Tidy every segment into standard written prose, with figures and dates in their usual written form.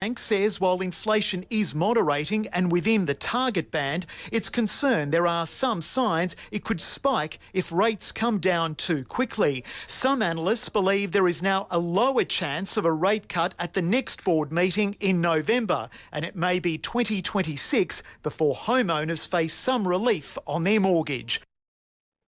Bank says while inflation is moderating and within the target band, it's concerned there are some signs it could spike if rates come down too quickly. Some analysts believe there is now a lower chance of a rate cut at the next board meeting in November, and it may be 2026 before homeowners face some relief on their mortgage.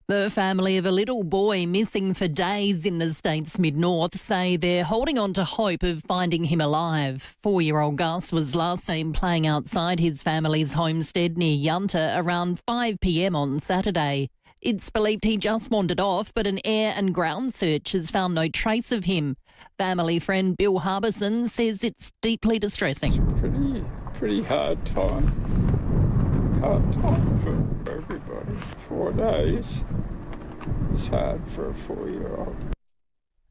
The family of a little boy missing for days in the state's mid-north say they're holding on to hope of finding him alive. 4-year-old Gus was last seen playing outside his family's homestead near Yunta around 5 p.m. on Saturday. It's believed he just wandered off, but an air and ground search has found no trace of him. Family friend Bill Harbison says it's deeply distressing. It's pretty hard time. Hard time for everybody. 4 days is hard for a 4-year-old.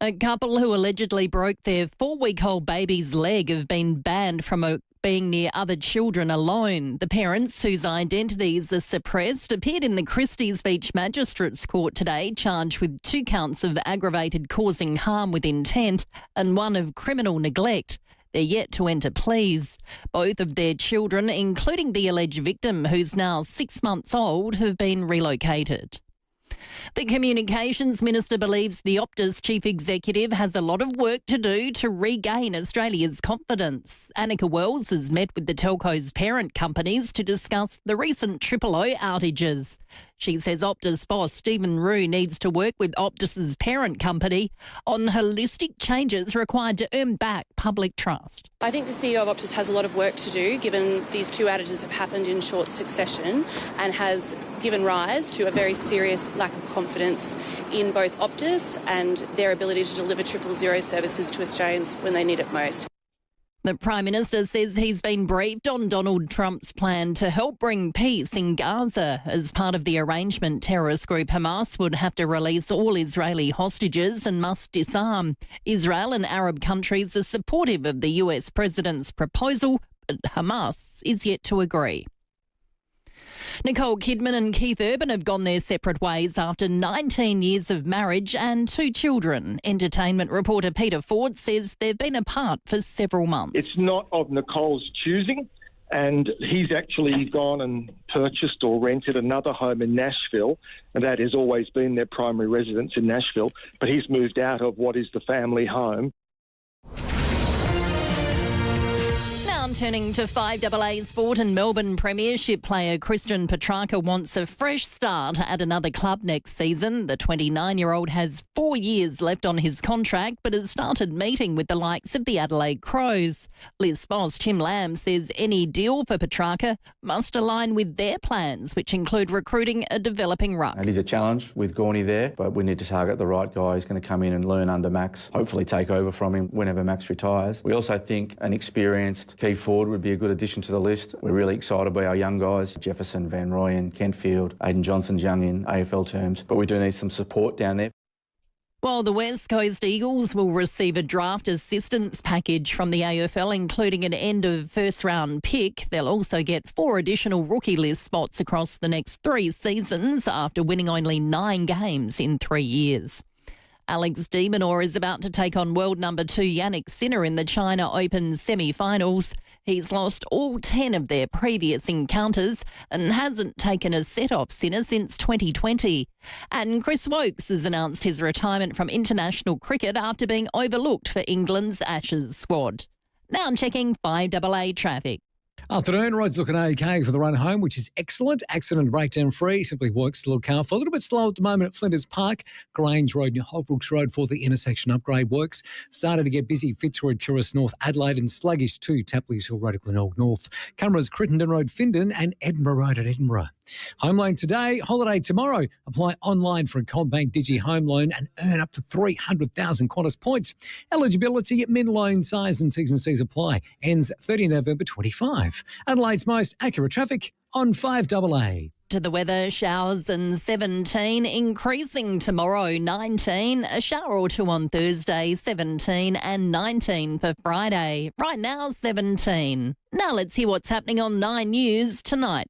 A couple who allegedly broke their 4-week-old baby's leg have been banned from being near other children alone. The parents, whose identities are suppressed, appeared in the Christie's Beach Magistrates Court today, charged with 2 counts of aggravated causing harm with intent and 1 of criminal neglect. They're yet to enter pleas. Both of their children, including the alleged victim, who's now 6 months old, have been relocated. The Communications Minister believes the Optus Chief Executive has a lot of work to do to regain Australia's confidence. Annika Wells has met with the telco's parent companies to discuss the recent O outages. She says Optus boss Stephen Rue needs to work with Optus's parent company on holistic changes required to earn back public trust. I think the CEO of Optus has a lot of work to do, given these 2 outages have happened in short succession and has given rise to a very serious lack of confidence in both Optus and their ability to deliver 000 services to Australians when they need it most. The Prime Minister says he's been briefed on Donald Trump's plan to help bring peace in Gaza. As part of the arrangement, terrorist group Hamas would have to release all Israeli hostages and must disarm. Israel and Arab countries are supportive of the US president's proposal, but Hamas is yet to agree. Nicole Kidman and Keith Urban have gone their separate ways after 19 years of marriage and 2 children. Entertainment reporter Peter Ford says they've been apart for several months. It's not of Nicole's choosing, and he's actually gone and purchased or rented another home in Nashville, and that has always been their primary residence in Nashville, but he's moved out of what is the family home. Turning to FIVEAA sport, and Melbourne Premiership player Christian Petrarca wants a fresh start at another club next season. The 29-year-old has 4 years left on his contract, but has started meeting with the likes of the Adelaide Crows. List boss Tim Lamb says any deal for Petrarca must align with their plans, which include recruiting a developing ruck. It is a challenge with Gorney there, but we need to target the right guy who's going to come in and learn under Max, hopefully take over from him whenever Max retires. We also think an experienced key forward would be a good addition to the list. We're really excited by our young guys, Jefferson, Van Rooyen, Kentfield, Aidan Johnson's young in AFL terms, but we do need some support down there. While the West Coast Eagles will receive a draft assistance package from the AFL, including an end-of-first-round pick, they'll also get 4 additional rookie list spots across the next 3 seasons after winning only 9 games in 3 years. Alex de Minaur is about to take on world number 2 Yannick Sinner in the China Open semi-finals. He's lost all 10 of their previous encounters and hasn't taken a set off Sinner since 2020. And Chris Wokes has announced his retirement from international cricket after being overlooked for England's Ashes squad. Now checking FIVEAA traffic. Afternoon, roads looking okay for the run home, which is excellent. Accident and breakdown free. Simply works the car for a little bit slow at the moment at Flinders Park, Grange Road and Holbrooks Road for the intersection upgrade works. Started to get busy Fitzroy Tourist North Adelaide and sluggish too Tapley's Hill Road at Glenelg North. Cameras Crittenden Road Findon and Edinburgh Road at Edinburgh. Home loan today, holiday tomorrow. Apply online for a CommBank Digi home loan and earn up to 300,000 Qantas points. Eligibility, min loan size and T's and C's apply. Ends 30 November 25. Adelaide's most accurate traffic on FIVEAA. To the weather, showers and 17, increasing tomorrow 19, a shower or 2 on Thursday 17 and 19 for Friday. Right now 17. Now let's hear what's happening on 9 News tonight.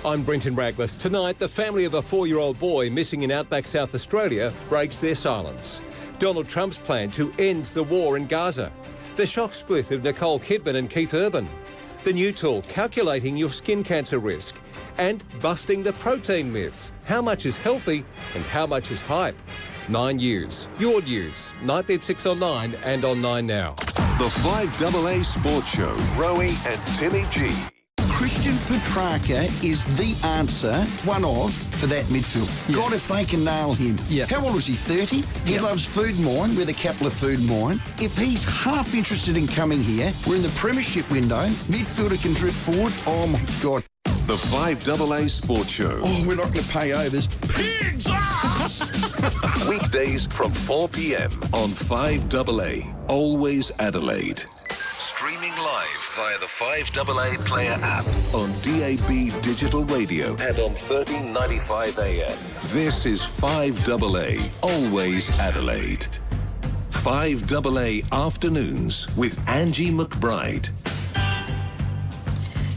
I'm Brenton Raglas. Tonight, the family of a 4-year-old boy missing in outback South Australia breaks their silence. Donald Trump's plan to end the war in Gaza. The Shock Split of Nicole Kidman and Keith Urban. The new tool calculating your skin cancer risk. And busting the protein myth. How much is healthy and how much is hype? 9 News. Your news. Nightly at 6 on 9 and on 9 Now. The FIVEAA Sports Show. Rowie and Timmy G. Christian Petrarca is the answer, one of, for that midfield. Yeah. God, if they can nail him. Yeah. How old is he, 30? He loves Food Mine with a couple of Food Mine. If he's half interested in coming here, we're in the premiership window. Midfielder can drift forward. Oh, my God. The FIVEAA Sports Show. Oh, we're not going to pay overs. Pig's ass! Weekdays from 4 p.m. on FIVEAA. Always Adelaide. Streaming live via the FIVEAA Player app on DAB Digital Radio and on 1395 AM. This is FIVEAA. Always Adelaide. FIVEAA Afternoons with Angie McBride.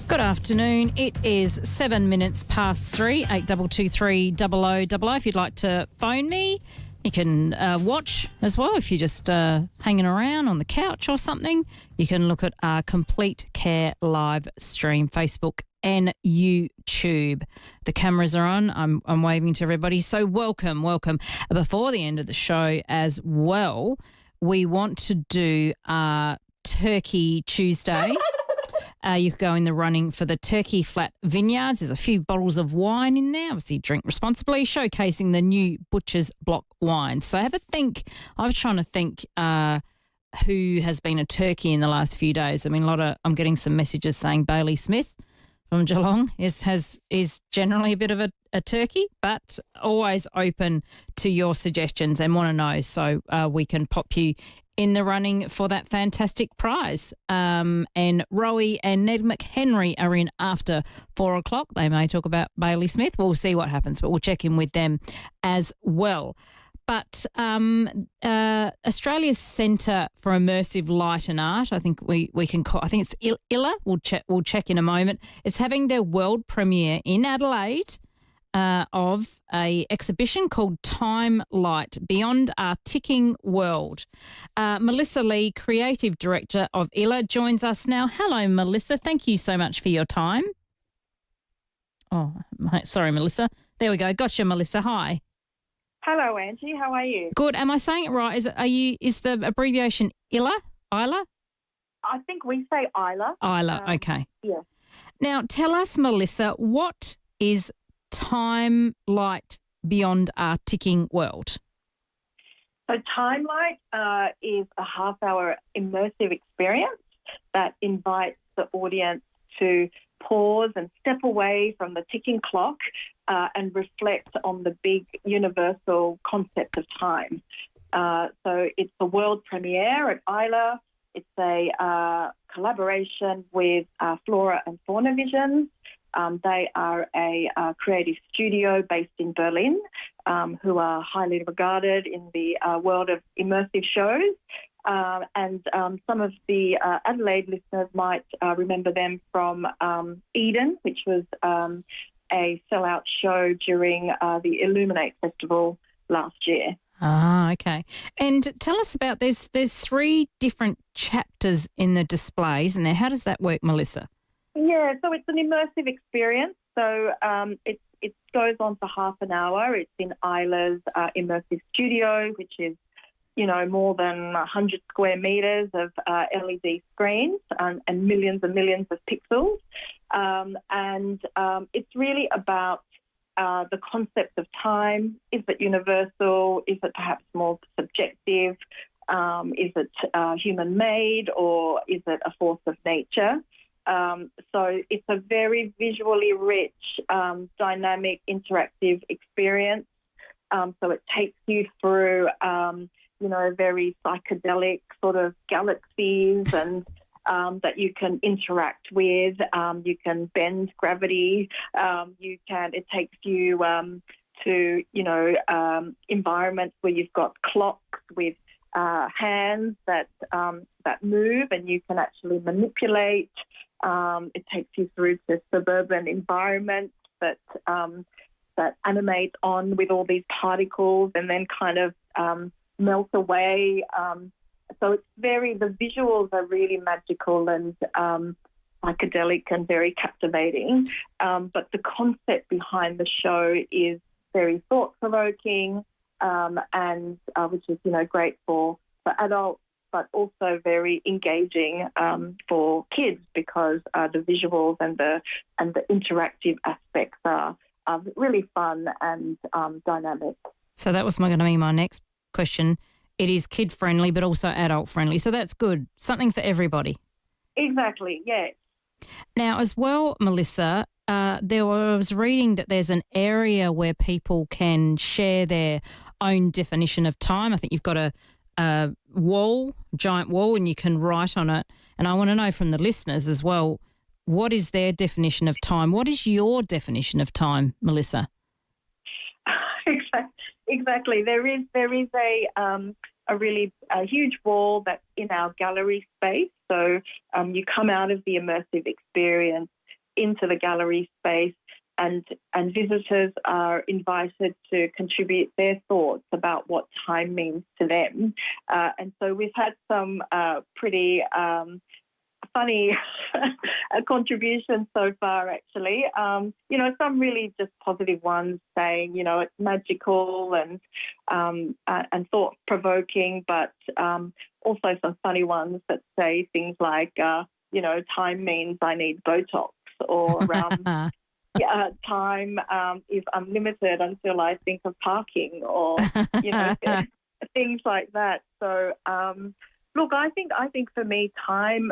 Good afternoon. It is 7 minutes past 3, 8223 0000. If you'd like to phone me, you can watch as well. If you're just hanging around on the couch or something, you can look at our Complete Care live stream, Facebook and YouTube. The cameras are on. I'm waving to everybody. So welcome. Before the end of the show as well, we want to do Turkey Tuesday. You could go in the running for the Turkey Flat Vineyards. There's a few bottles of wine in there. Obviously, drink responsibly, showcasing the new Butcher's Block wine. So have a think. I was trying to think who has been a turkey in the last few days. I mean, I'm getting some messages saying Bailey Smith from Geelong is generally a bit of a turkey, but always open to your suggestions and want to know, so we can pop you in the running for that fantastic prize. And Rowie and Ned McHenry are in after 4 o'clock. They may talk about Bailey Smith. We'll see what happens, but we'll check in with them as well. But Australia's Centre for Immersive Light and Art, I think we can call, I think it's ILA. We'll check in a moment. It's having their world premiere in Adelaide of a exhibition called Time Light, Beyond Our Ticking World. Melissa Lee, Creative Director of ILA, joins us now. Hello, Melissa. Thank you so much for your time. Oh, sorry, Melissa. There we go. Gotcha, Melissa. Hi. Hello, Angie. How are you? Good. Am I saying it right? Is the abbreviation ILA? ILA? I think we say ILA. ILA, okay. Yeah. Now, tell us, Melissa, what is Time Light Beyond Our Ticking World? So Time Light is a half-hour immersive experience that invites the audience to pause and step away from the ticking clock and reflect on the big universal concept of time. So it's a world premiere at ILA. It's a collaboration with Flora and Fauna Vision. They are a creative studio based in Berlin who are highly regarded in the world of immersive shows. And some of the Adelaide listeners might remember them from Eden, which was a sellout show during the Illuminate Festival last year. Ah, okay. And tell us about, there's 3 different chapters in the displays in there. How does that work, Melissa? Yeah, so it's an immersive experience. So it goes on for half an hour. It's in Isla's immersive studio, which is, more than 100 square metres of LED screens and millions of pixels. And it's really about the concept of time. Is it universal? Is it perhaps more subjective? Is it human-made, or is it a force of nature? So it's a very visually rich, dynamic, interactive experience. So it takes you through, very psychedelic sort of galaxies and that you can interact with. You can bend gravity. It takes you to, environments where you've got clocks with hands that move and you can actually manipulate. It takes you through to suburban environments that animate on with all these particles and then kind of melt away So it's the visuals are really magical and psychedelic and very captivating. But the concept behind the show is very thought-provoking and which is, great for adults, but also very engaging for kids because the visuals and the interactive aspects are really fun and dynamic. So that was going to be my next question. It is kid-friendly but also adult-friendly, so that's good. Something for everybody. Exactly, yes. Now, as well, Melissa, I was reading that there's an area where people can share their own definition of time. I think you've got a giant wall, and you can write on it. And I want to know from the listeners as well, what is their definition of time? What is your definition of time, Melissa? Exactly. There is a really huge wall that's in our gallery space. So you come out of the immersive experience into the gallery space, and visitors are invited to contribute their thoughts about what time means to them. And so we've had some pretty funny contributions so far, actually. Some really just positive ones saying, it's magical and thought-provoking, but also some funny ones that say things like, time means I need Botox, or time is unlimited until I think of parking, or, things like that. So, look, I think for me, time,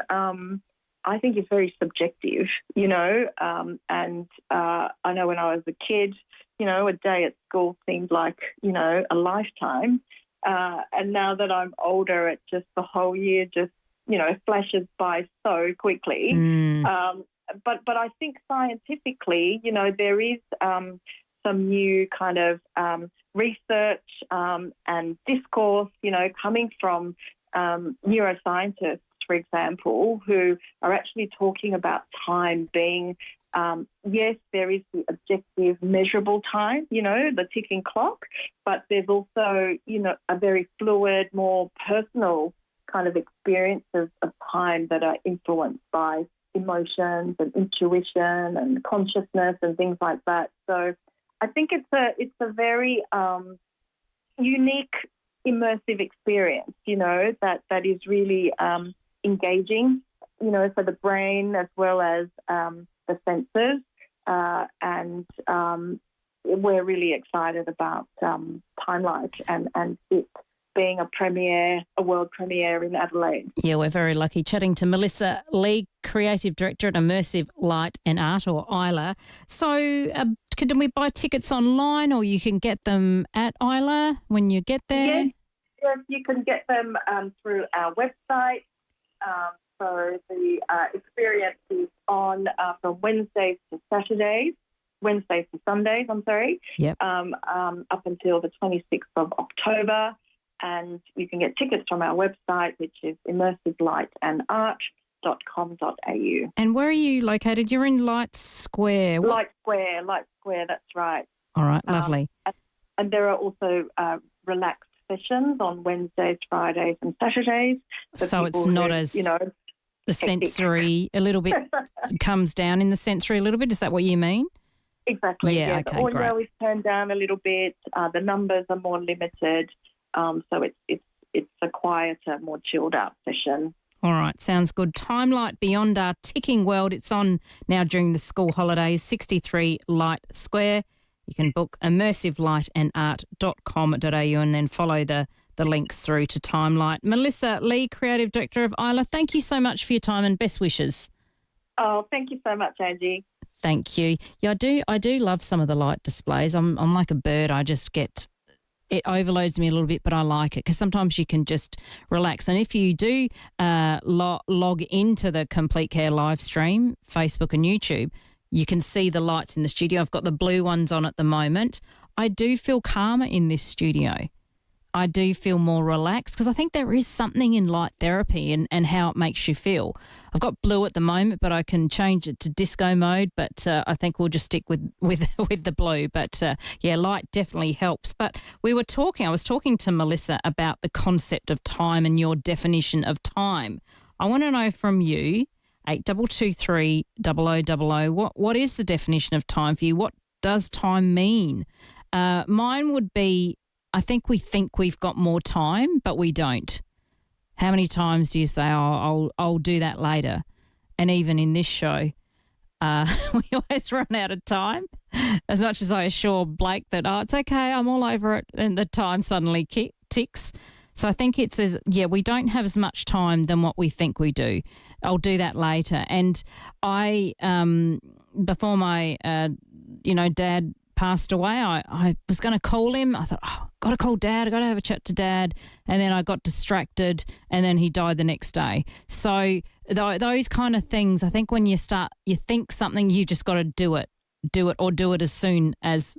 I think is very subjective, and I know when I was a kid, a day at school seemed like, a lifetime. And now that I'm older, it just, the whole year just, flashes by so quickly. But I think scientifically, there is some new kind of research and discourse, coming from neuroscientists, for example, who are actually talking about time being, yes, there is the objective measurable time, the ticking clock, but there's also, a very fluid, more personal kind of experiences of time that are influenced by emotions and intuition and consciousness and things like that. So I think it's a very unique, immersive experience, that is really engaging, for the brain as well as the senses. And we're really excited about Timelight and it being a world premiere in Adelaide. Yeah, we're very lucky. Chatting to Melissa Lee, Creative Director at Immersive Light and Art, or ILA. So can we buy tickets online, or you can get them at ILA when you get there? Yes, you can get them through our website. So the experience is on from Wednesdays to Sundays, Yep. Up until the 26th of October. And you can get tickets from our website, which is immersivelightandart.com.au. And where are you located? You're in Light Square. Light Square, that's right. All right, lovely. And there are also relaxed sessions on Wednesdays, Fridays and Saturdays. So it's not as, the sensory a little bit comes down in the sensory a little bit. Is that what you mean? Exactly. Yeah, The okay, audio great. is turned down a little bit. The numbers are more limited. So it's a quieter, more chilled out session. All right, sounds good. Timelight Beyond Our Ticking World. It's on now during the school holidays, 63 Light Square. You can book immersivelightandart.com.au and then follow the links through to Timelight. Melissa Lee, Creative Director of ILA, thank you so much for your time and best wishes. Oh, thank you so much, Angie. Thank you. Yeah, I do love some of the light displays. I'm like a bird. I just get... It overloads me a little bit, but I like it because sometimes you can just relax. And if you do log into the Complete Care live stream, Facebook and YouTube, you can see the lights in the studio. I've got the blue ones on at the moment. I do feel calmer in this studio. I do feel more relaxed because I think there is something in light therapy and how it makes you feel. I've got blue at the moment, but I can change it to disco mode, but I think we'll just stick with the blue. But yeah, light definitely helps. But I was talking to Melissa about the concept of time and your definition of time. I want to know from you, 8223 0000, what is the definition of time for you? What does time mean? Mine would be, I think we've got more time, but we don't. How many times do you say, I'll do that later? And even in this show, we always run out of time. As much as I assure Blake that, it's okay, I'm all over it, and the time suddenly ticks. So I think it says, we don't have as much time than what we think we do. I'll do that later. And I, before my, dad passed away, I was going to call him. I thought, got to call Dad. I got to have a chat to Dad. And then I got distracted, and then he died the next day. So those kind of things, I think when you think something, you just got to do it as soon as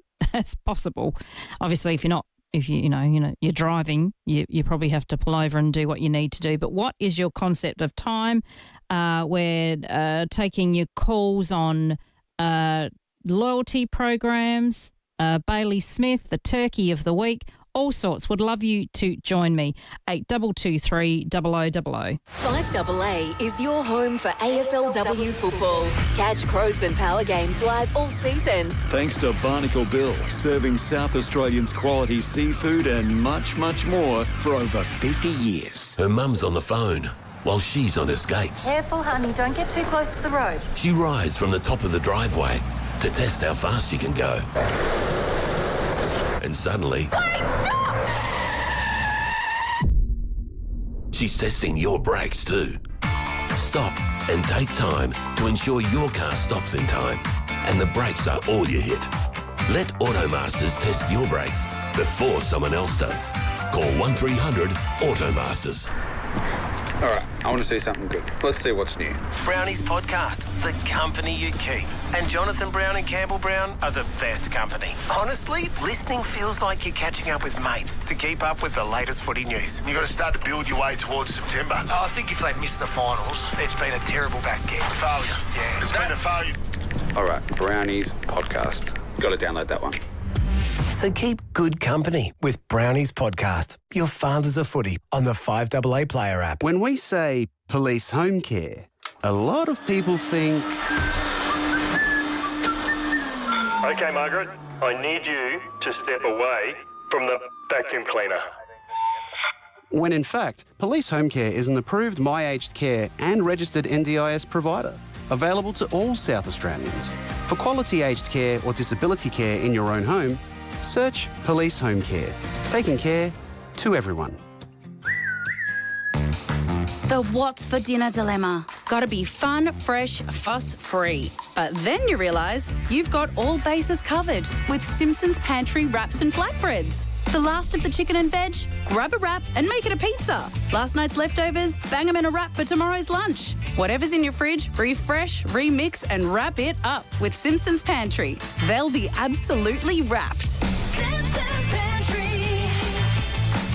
possible. Obviously, if you're driving, you probably have to pull over and do what you need to do. But what is your concept of time? We're taking your calls on loyalty programs, Bailey Smith, the turkey of the week, all sorts. Would love you to join me. 8223 0000. 5AA is your home for AFLW football. Catch Crows and Power games live all season. Thanks to Barnacle Bill, serving South Australians quality seafood and much, much more for over 50 years. Her mum's on the phone while she's on her skates. Careful, honey, don't get too close to the road. She rides from the top of the driveway to test how fast she can go. And suddenly... Wait, stop! She's testing your brakes too. Stop and take time to ensure your car stops in time and the brakes are all you hit. Let Automasters test your brakes before someone else does. Call 1300 Automasters. All right, I want to see something good. Let's see what's new. Brownie's podcast, The Company You Keep. And Jonathan Brown and Campbell Brown are the best company. Honestly, listening feels like you're catching up with mates to keep up with the latest footy news. You've got to start to build your way towards September. I think if they miss the finals, it's been a terrible back end. Failure. Yeah. It's been a failure. All right, Brownie's podcast. Got to download that one. So keep good company with Brownie's podcast, Your Fathers of Footy, on the 5AA Player app. When we say police home care, a lot of people think... OK, Margaret, I need you to step away from the vacuum cleaner. When in fact, police home care is an approved My Aged Care and registered NDIS provider, available to all South Australians. For quality aged care or disability care in your own home, search Police Home Care, taking care to everyone. The what's for dinner dilemma. Gotta be fun, fresh, fuss-free. But then you realise you've got all bases covered with Simpson's Pantry wraps and flatbreads. The last of the chicken and veg? Grab a wrap and make it a pizza. Last night's leftovers? Bang them in a wrap for tomorrow's lunch. Whatever's in your fridge, refresh, remix and wrap it up with Simpson's Pantry. They'll be absolutely wrapped. Simpson's Pantry.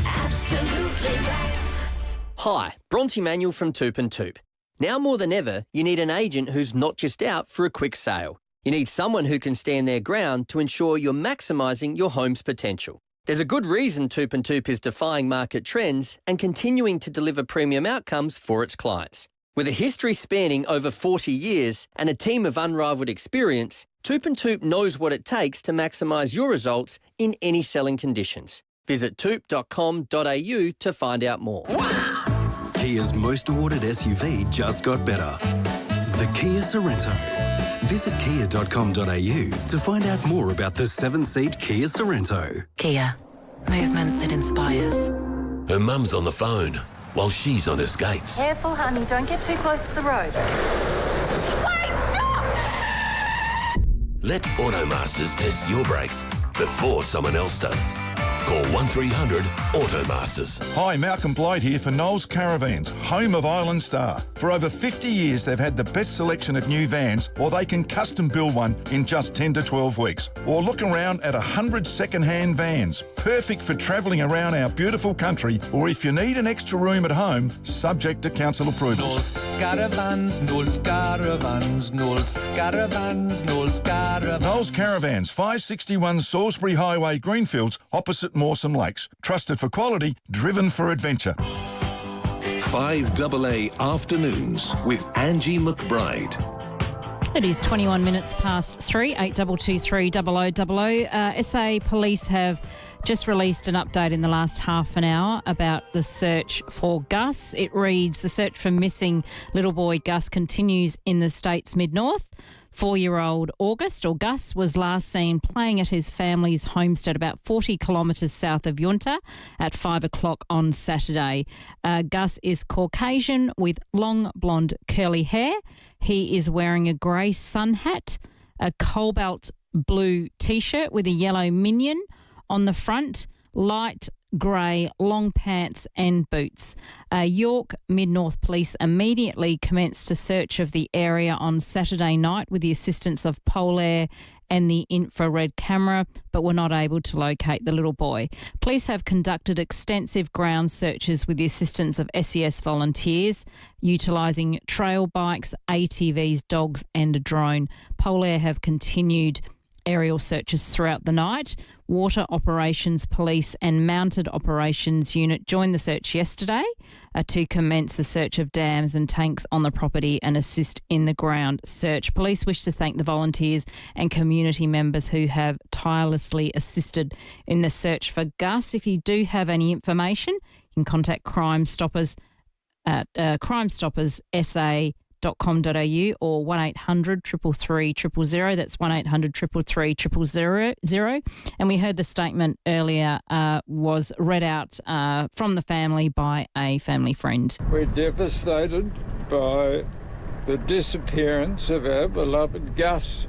Absolutely wrapped. Hi, Bronte Manuel from Toop and Toop. Now more than ever, you need an agent who's not just out for a quick sale. You need someone who can stand their ground to ensure you're maximising your home's potential. There's a good reason Toop and Toop is defying market trends and continuing to deliver premium outcomes for its clients. With a history spanning over 40 years and a team of unrivalled experience, Toop and Toop knows what it takes to maximise your results in any selling conditions. Visit toop.com.au to find out more. Kia's most awarded SUV just got better. The Kia Sorento. Visit kia.com.au to find out more about the 7-seat Kia Sorento. Kia. Movement that inspires. Her mum's on the phone while she's on her skates. Careful, honey, don't get too close to the road. Wait, stop! Let Automasters test your brakes before someone else does. Call 1300 Automasters. Hi, Malcolm Blight here for Knowles Caravans, home of Island Star. For over 50 years, they've had the best selection of new vans, or they can custom build one in just 10 to 12 weeks. Or look around at 100 second-hand vans, perfect for travelling around our beautiful country, or if you need an extra room at home, subject to council approvals. Knowles Caravans, Knowles Caravans, Knowles Caravans, Knowles Caravans. Knowles Caravans, 561 Salisbury Highway, Greenfields, opposite Mawson Lakes. Trusted for quality, driven for adventure. 5AA Afternoons with Angie McBride. It is 21 minutes past 3, 8223 0000. SA Police have just released an update in the last half an hour about the search for Gus. It reads, the search for missing little boy Gus continues in the state's mid-north. 4-year-old Gus was last seen playing at his family's homestead about 40 kilometres south of Yunta at 5 o'clock on Saturday. Gus is Caucasian with long blonde curly hair. He is wearing a grey sun hat, a cobalt blue T-shirt with a yellow minion on the front, light grey long pants and boots. York Mid-North Police immediately commenced a search of the area on Saturday night with the assistance of Polair and the infrared camera, but were not able to locate the little boy. Police have conducted extensive ground searches with the assistance of SES volunteers, utilising trail bikes, ATVs, dogs and a drone. Polair have continued aerial searches throughout the night. Water Operations Police and Mounted Operations Unit joined the search yesterday to commence a search of dams and tanks on the property and assist in the ground search. Police wish to thank the volunteers and community members who have tirelessly assisted in the search for Gus. If you do have any information, you can contact Crime Stoppers at crimestopperssa.com.au or 1800 333 000. That's 1800 333 000. And we heard the statement earlier was read out from the family by a family friend. We're devastated by the disappearance of our beloved Gus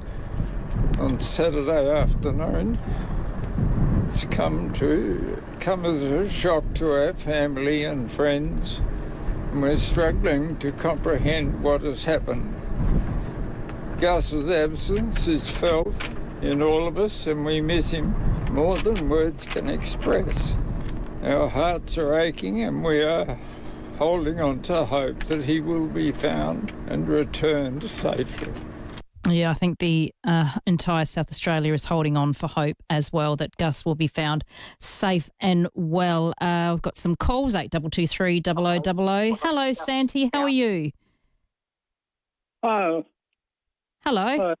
on Saturday afternoon. It's come as a shock to our family and friends. And we're struggling to comprehend what has happened. Gus's absence is felt in all of us, and we miss him more than words can express. Our hearts are aching, and we are holding on to hope that he will be found and returned safely. Yeah, I think the entire South Australia is holding on for hope as well that Gus will be found safe and well. We've got some calls, 8223 0000. Hello, Santi. How are you? Oh. Hello.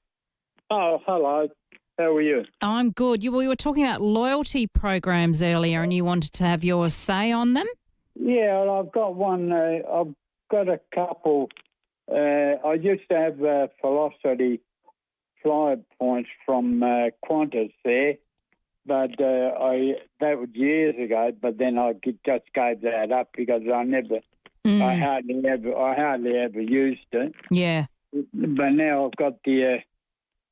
Hello. How are you? I'm good. We were talking about loyalty programs earlier and you wanted to have your say on them? Yeah, I've got one. I've got a couple. I used to have Velocity fly points from Qantas there, but that was years ago. But then I just gave that up because I hardly ever used it. Yeah. But now I've got the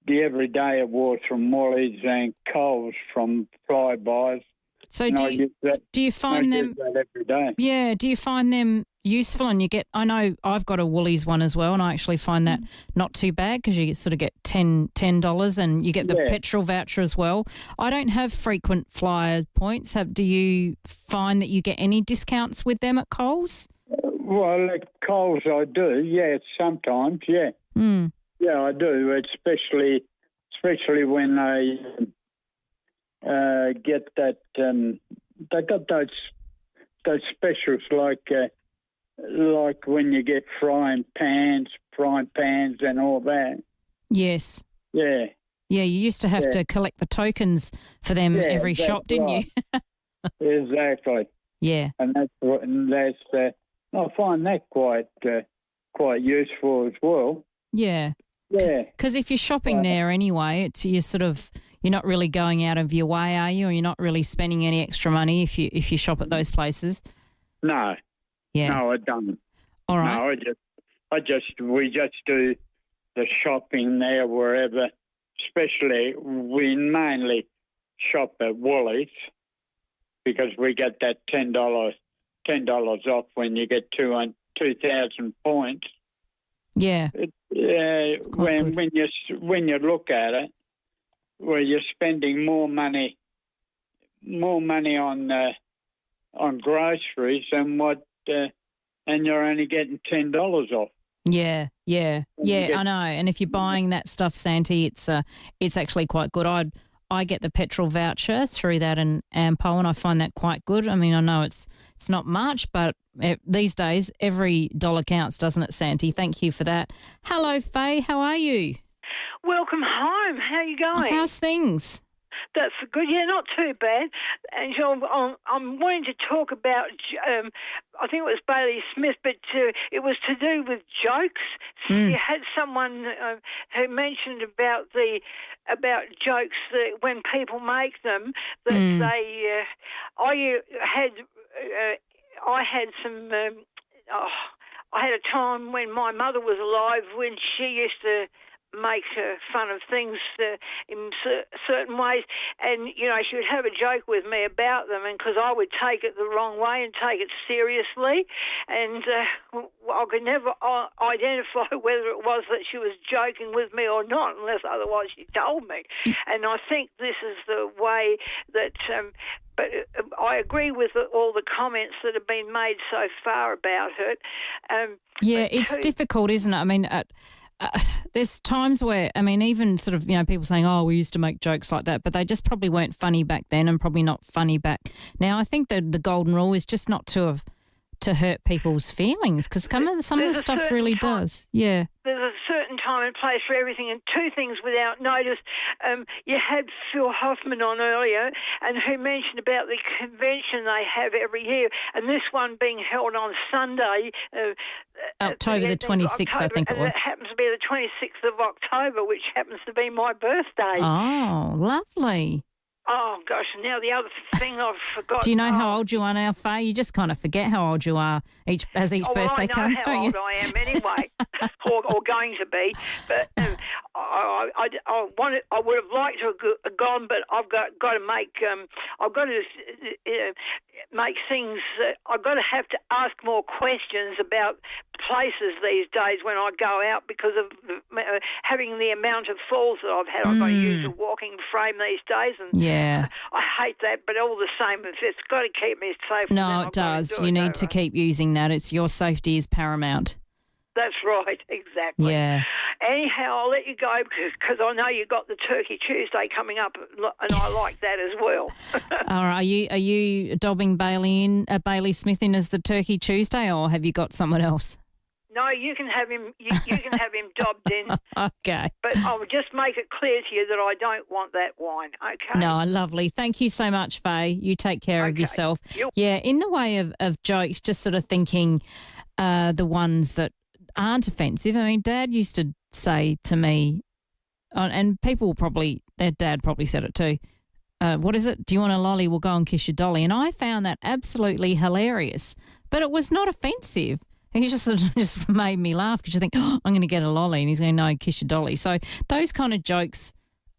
everyday awards from Wally's and Coles from flybys. So do you find them? I use that every day. Yeah. Do you find them useful? And I know I've got a Woolies one as well, and I actually find that not too bad because you sort of get $10 and you get the petrol voucher as well. I don't have frequent flyer points. Do you find that you get any discounts with them at Coles? Well, at Coles I do. Yeah, sometimes. Yeah. Mm. Yeah, I do. Especially when I get that. They got those specials like when you get frying pans and all that. Yes. Yeah. Yeah, you used to have to collect the tokens for them every shop, didn't you? Exactly. Yeah. And I find that quite useful as well. Yeah. Yeah. Because if you're shopping there anyway, you're not really going out of your way, are you? Or you're not really spending any extra money if you shop at those places? No. Yeah. No, I don't. All right. No, we just do the shopping there wherever. Especially, we mainly shop at Woolies, because we get that $10 off when you get 2,000 points. Yeah. When you look at it, where you're spending more money on groceries than what, and you're only getting $10 off. Yeah, I know. And if you're buying that stuff, Santi, it's actually quite good. I get the petrol voucher through that and Ampo, and I find that quite good. I mean, I know it's not much, but these days every dollar counts, doesn't it, Santi? Thank you for that. Hello, Faye. How are you? Welcome home. How are you going? How's things? That's good. Yeah, not too bad. And so I'm wanting to talk about, I think it was Bailey Smith, but it was to do with jokes. So you had someone who mentioned about jokes that when people make them, that they. I had a time when my mother was alive when she used to make fun of things in certain ways, and she would have a joke with me about them, and because I would take it the wrong way and take it seriously, and I could never identify whether it was that she was joking with me or not, unless otherwise she told me. And I think this is the way that. But I agree with all the comments that have been made so far about it. It's difficult, isn't it? I mean. There's times where, I mean, even sort of, people saying, oh, we used to make jokes like that, but they just probably weren't funny back then and probably not funny back now. I think that the golden rule is just not to hurt people's feelings, because some of the stuff really does. Yeah. There's a certain time and place for everything, and two things without notice. You had Phil Hoffman on earlier, and who mentioned about the convention they have every year, and this one being held on Sunday. October the 26th, I think it was. And it happens to be the 26th of October, which happens to be my birthday. Oh, lovely. Oh, gosh, and now the other thing I've forgotten. Do you know how old you are now, Faye? You just kind of forget how old you are as each birthday comes, don't you? I know how old I am anyway, or going to be. But I would have liked to have gone, but I've got to make make things. I've got to have to ask more questions about places these days when I go out, because of having the amount of falls that I've had. I've got to use a walking frame these days, and I hate that. But all the same, it's got to keep me safe. No, it does. You need to keep using that. It's your safety is paramount. That's right, exactly. Yeah. Anyhow, I'll let you go because I know you've got the Turkey Tuesday coming up, and I like that as well. All right. Are you dobbing Bailey Smith in as the Turkey Tuesday, or have you got someone else? No, you can have him. You can have him dobbed in. Okay. But I'll just make it clear to you that I don't want that wine. Okay. No, lovely. Thank you so much, Faye. You take care of yourself. Yeah. In the way of jokes, just sort of thinking the ones that aren't offensive. I mean, Dad used to say to me, and their dad probably said it too. What is it? Do you want a lolly? We'll go and kiss your dolly. And I found that absolutely hilarious, but it was not offensive. He just made me laugh, because you think, oh, I'm going to get a lolly, and he's going, no, kiss your dolly. So those kind of jokes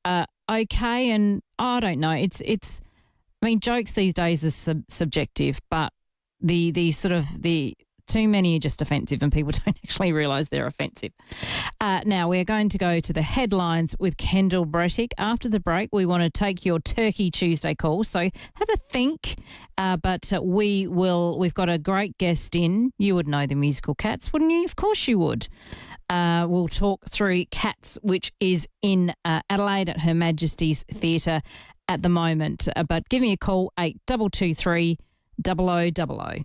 are okay, and I don't know. It's. I mean, jokes these days are subjective, but the too many are just offensive, and people don't actually realise they're offensive. Now, we're going to go to the headlines with Kendall Brettick. After the break, we want to take your Turkey Tuesday call, so have a think. But we've got a great guest in. You would know the musical Cats, wouldn't you? Of course you would. We'll talk through Cats, which is in Adelaide at Her Majesty's Theatre at the moment. But give me a call, 8223 0000.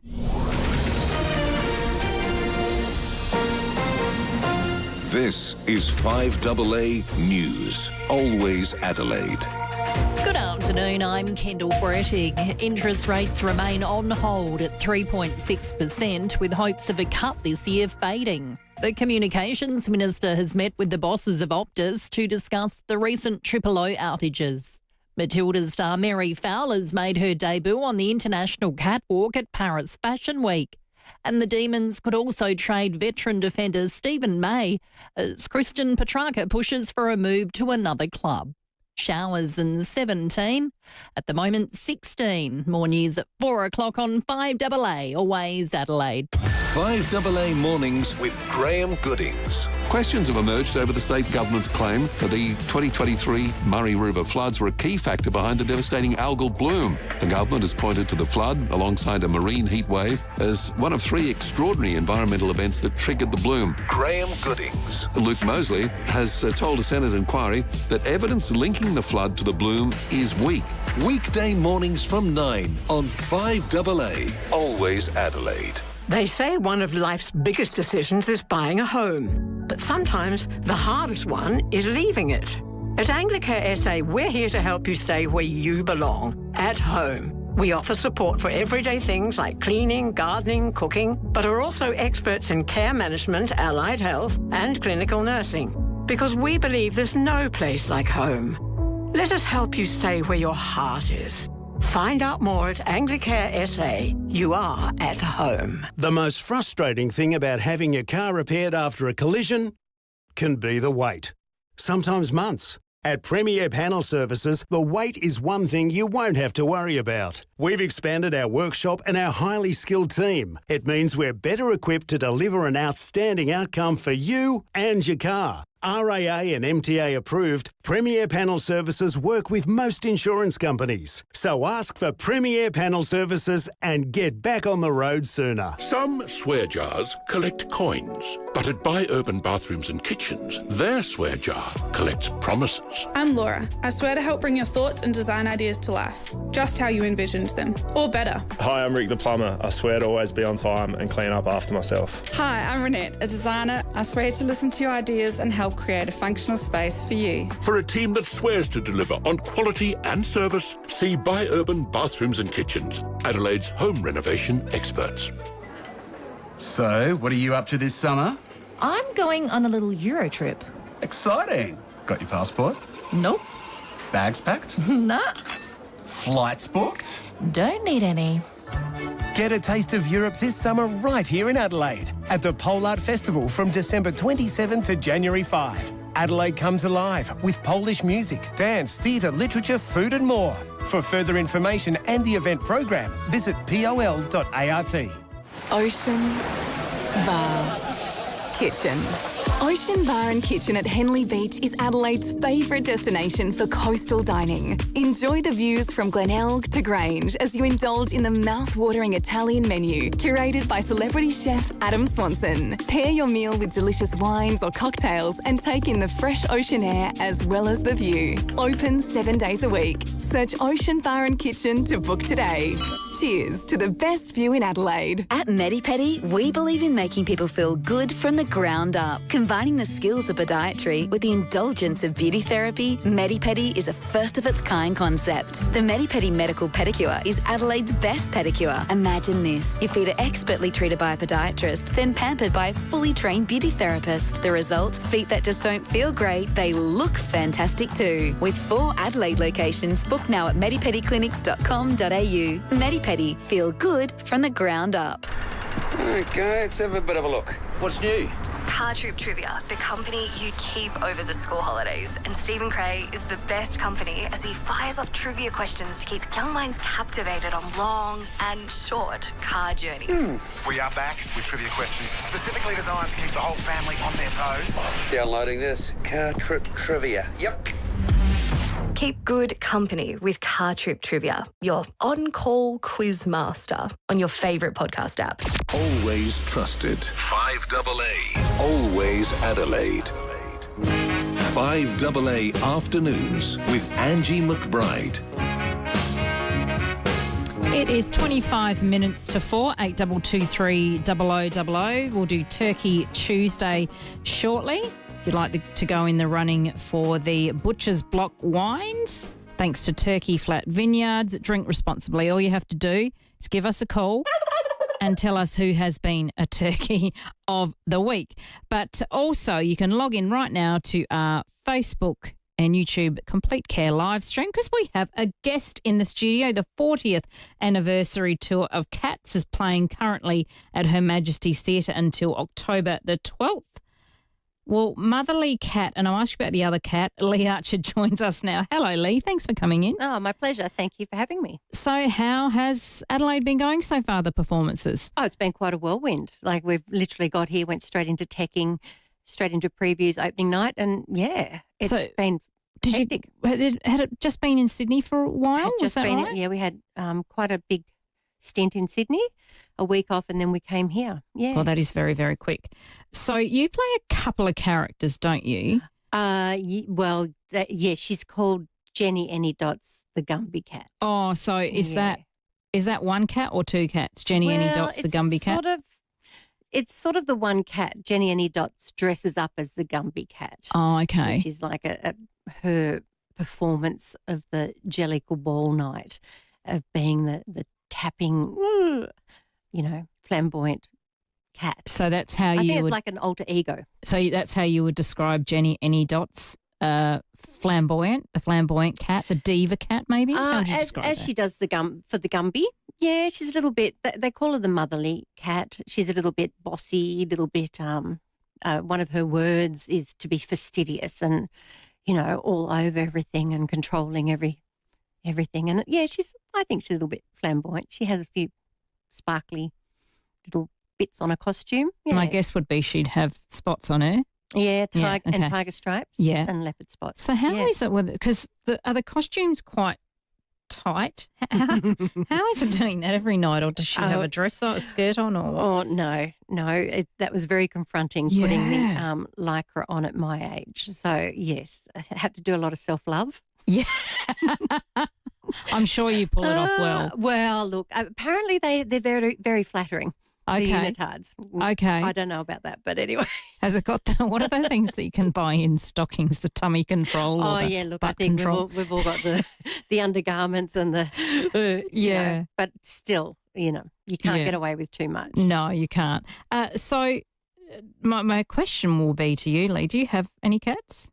This is 5AA News, always Adelaide. Good afternoon, I'm Kendall Brettick. Interest rates remain on hold at 3.6%, with hopes of a cut this year fading. The Communications Minister has met with the bosses of Optus to discuss the recent OOO outages. Matilda star Mary Fowler's made her debut on the international catwalk at Paris Fashion Week. And the Demons could also trade veteran defender Stephen May as Christian Petrarca pushes for a move to another club. Showers and 17. At the moment, 16. More news at 4 o'clock on 5AA, always Adelaide. 5AA Mornings with Graham Goodings. Questions have emerged over the state government's claim that the 2023 Murray River floods were a key factor behind the devastating algal bloom. The government has pointed to the flood, alongside a marine heat wave, as one of 3 extraordinary environmental events that triggered the bloom. Graham Goodings. Luke Mosley has told a Senate inquiry that evidence linking the flood to the bloom is weak. Weekday mornings from 9 on 5AA, always Adelaide. They say one of life's biggest decisions is buying a home. But sometimes the hardest one is leaving it. At Anglicare SA, we're here to help you stay where you belong, at home. We offer support for everyday things like cleaning, gardening, cooking, but are also experts in care management, allied health, and clinical nursing. Because we believe there's no place like home. Let us help you stay where your heart is. Find out more at Anglicare SA. You are at home. The most frustrating thing about having your car repaired after a collision can be the wait. Sometimes months. At Premier Panel Services, the wait is one thing you won't have to worry about. We've expanded our workshop and our highly skilled team. It means we're better equipped to deliver an outstanding outcome for you and your car. RAA and MTA approved, Premier Panel Services work with most insurance companies. So ask for Premier Panel Services and get back on the road sooner. Some swear jars collect coins, but at Buy Urban Bathrooms and Kitchens, their swear jar collects promises. I'm Laura. I swear to help bring your thoughts and design ideas to life, just how you envisioned them, or better. Hi, I'm Rick the plumber. I swear to always be on time and clean up after myself. Hi, I'm Renette, a designer. I swear to listen to your ideas and help create a functional space for you. For a team that swears to deliver on quality and service, see Buy Urban Bathrooms and Kitchens, Adelaide's home renovation experts. So, what are you up to this summer? I'm going on a little Euro trip. Exciting. Got your passport? Nope. Bags packed? Nah. Flights booked? Don't need any. Get a taste of Europe this summer right here in Adelaide at the Pole Art Festival from December 27 to January 5. Adelaide comes alive with Polish music, dance, theatre, literature, food and more. For further information and the event program, visit pol.art. Ocean Bar Kitchen. Ocean Bar and Kitchen at Henley Beach is Adelaide's favourite destination for coastal dining. Enjoy the views from Glenelg to Grange as you indulge in the mouth-watering Italian menu curated by celebrity chef Adam Swanson. Pair your meal with delicious wines or cocktails and take in the fresh ocean air as well as the view. Open 7 days a week. Search Ocean Bar and Kitchen to book today. Cheers to the best view in Adelaide. At MediPedi, we believe in making people feel good from the ground up. Combining the skills of podiatry with the indulgence of beauty therapy, MediPedi is a first-of-its-kind concept. The MediPedi Medical Pedicure is Adelaide's best pedicure. Imagine this. Your feet are expertly treated by a podiatrist, then pampered by a fully trained beauty therapist. The result? Feet that just don't feel great, they look fantastic too. With 4 Adelaide locations, book now at medipediClinics.com.au. MediPedi, feel good from the ground up. Okay, let's have a bit of a look. What's new? Car Trip Trivia, the company you keep over the school holidays. And Stephen Cray is the best company as he fires off trivia questions to keep young minds captivated on long and short car journeys. We are back with trivia questions specifically designed to keep the whole family on their toes. Downloading this. Car Trip Trivia. Yep. Keep good company with Car Trip Trivia, your on-call quiz master on your favourite podcast app. Always trusted. 5AA, always Adelaide. 5AA Afternoons with Angie McBride. It is 25 minutes to 4, 8223 0000. We'll do Turkey Tuesday shortly. If you'd like to go in the running for the Butcher's Block wines, thanks to Turkey Flat Vineyards. Drink responsibly. All you have to do is give us a call and tell us who has been a turkey of the week. But also you can log in right now to our Facebook and YouTube Complete Care live stream because we have a guest in the studio. The 40th anniversary tour of Cats is playing currently at Her Majesty's Theatre until October the 12th. Well, Motherly Cat, and I'll ask you about the other cat, Lee Archer joins us now. Hello, Lee. Thanks for coming in. Oh, my pleasure. Thank you for having me. So how has Adelaide been going so far, the performances? Oh, it's been quite a whirlwind. Like, we've literally got here, went straight into teching, straight into previews opening night, and, yeah, it's been hectic. Had it just been in Sydney for a while? Was that right? Yeah, we had quite a big stint in Sydney, a week off, and then we came here. Yeah. Well, that is very, very quick. So you play a couple of characters, don't you? She's called Jenny Any Dots, the Gumby cat. Oh, so is that one cat or two cats? Jenny Any Dots, the Gumby cat? It's sort of the one cat. Jenny Any Dots dresses up as the Gumby cat. Oh, okay. Which is like her performance of the Jellicle Ball night of being the tapping, flamboyant cat. So that's how I think it's like an alter ego. So that's how you would describe Jenny Any Dots, the flamboyant cat, the diva cat, maybe? How would you describe as that? she does for the Gumby. Yeah, she's a little bit. They call her the motherly cat. She's a little bit bossy, a little bit. One of her words is to be fastidious and, all over everything and controlling everything. And yeah, I think she's a little bit flamboyant. She has a few sparkly little bits on her costume. Yeah. My guess would be she'd have spots on her. Yeah, and tiger stripes and leopard spots. So how is it with it? Because are the costumes quite tight? How is it doing that every night? Or does she have a dress on, a skirt on? Or what? Oh, no. That was very confronting putting the lycra on at my age. So, yes, I had to do a lot of self-love. Yeah. I'm sure you pull it off well. Well, look, apparently they're very, very flattering. Okay. The unitards. Okay. I don't know about that, but anyway. Has it got what are the things that you can buy in stockings? The tummy control? Oh, or the yeah, look, butt I think control? we've all got the undergarments and the, but still, you can't get away with too much. No, you can't. So my question will be to you, Lee, do you have any cats?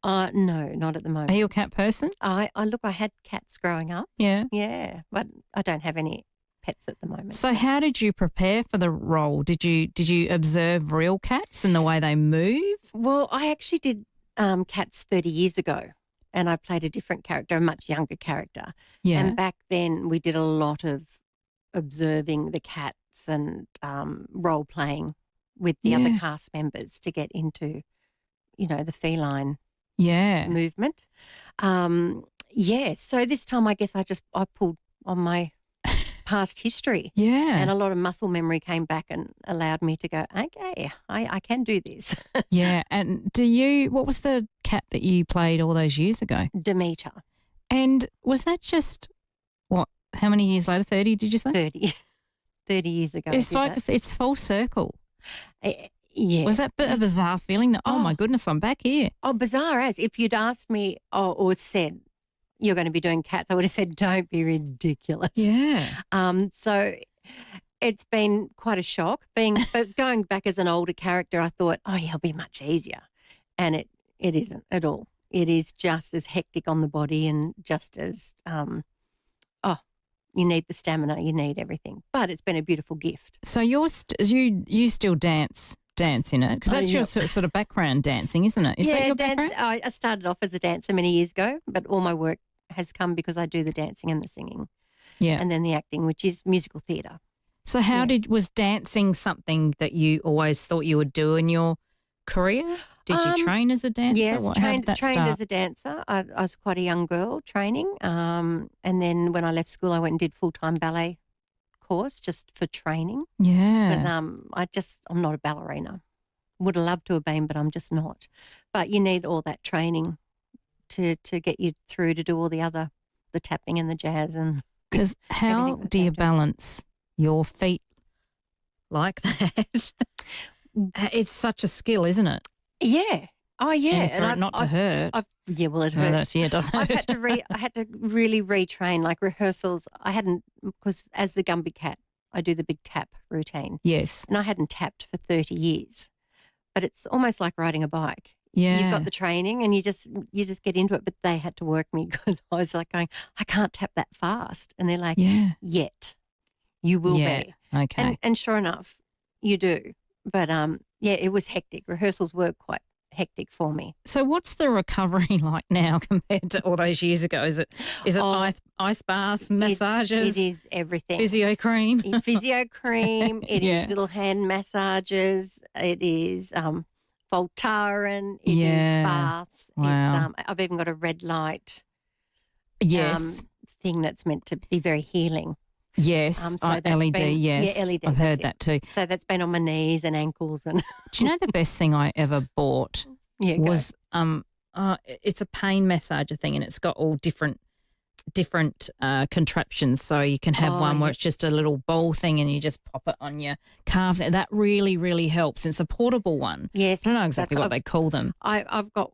No, not at the moment. Are you a cat person? I had cats growing up. Yeah. Yeah, but I don't have any pets at the moment. So how did you prepare for the role? Did you observe real cats and the way they move? Well, I actually did Cats 30 years ago, and I played a different character, a much younger character. Yeah. And back then we did a lot of observing the cats and role playing with the other cast members to get into, the feline movement. So this time I guess I pulled on my past history. Yeah. And a lot of muscle memory came back and allowed me to go, okay, I can do this. Yeah. And what was the cat that you played all those years ago? Demeter. And was that just, how many years later? 30, did you say? 30. 30 years ago. It's it's full circle. Yeah. Was that a bizarre feeling that, oh my goodness, I'm back here? Oh, bizarre as. If you'd asked me or said, you're going to be doing cats, I would have said, don't be ridiculous. Yeah. So it's been quite a shock. But going back as an older character, I thought, it'll be much easier. And it isn't at all. It is just as hectic on the body and just as, you need the stamina, you need everything. But it's been a beautiful gift. So you still dance in it? Because that's your sort of background, dancing, isn't it? Is that your background? I started off as a dancer many years ago, but all my work has come because I do the dancing and the singing. Yeah. And then the acting, which is musical theatre. So was dancing something that you always thought you would do in your career? Did you train as a dancer? Yes, trained start? as a dancer. I was quite a young girl training. And then when I left school, I went and did full-time ballet course just for training. Yeah. Because I'm not a ballerina. Would have loved to have been, but I'm just not. But you need all that training to get you through to do all the tapping and the jazz and. Because how do you balance your feet like that? It's such a skill, isn't it? Yeah. Oh, yeah. And for it not to hurt. It hurts. It does hurt. I had to really retrain, like rehearsals. I hadn't, because as the Gumby cat, I do the big tap routine. Yes. And I hadn't tapped for 30 years. But it's almost like riding a bike. Yeah. You've got the training and you just get into it. But they had to work me because I was like going, I can't tap that fast. And they're like, yet. You will be. Okay. And sure enough, you do. But it was hectic. Rehearsals were quite hectic for me. So what's the recovery like now compared to all those years ago? Is it ice baths, massages? It is everything. Physio cream? Physio cream. It is little hand massages. It is Voltaren. It is baths. Wow. I've even got a red light thing that's meant to be very healing. Yes, LED, yes. Yeah, LED. I've heard that too. So that's been on my knees and ankles. And do you know the best thing I ever bought was it's a pain massager thing, and it's got all different contraptions. So you can have one where it's just a little ball thing and you just pop it on your calves. That really, really helps. It's a portable one. Yes. I don't know exactly what they call them. I've got,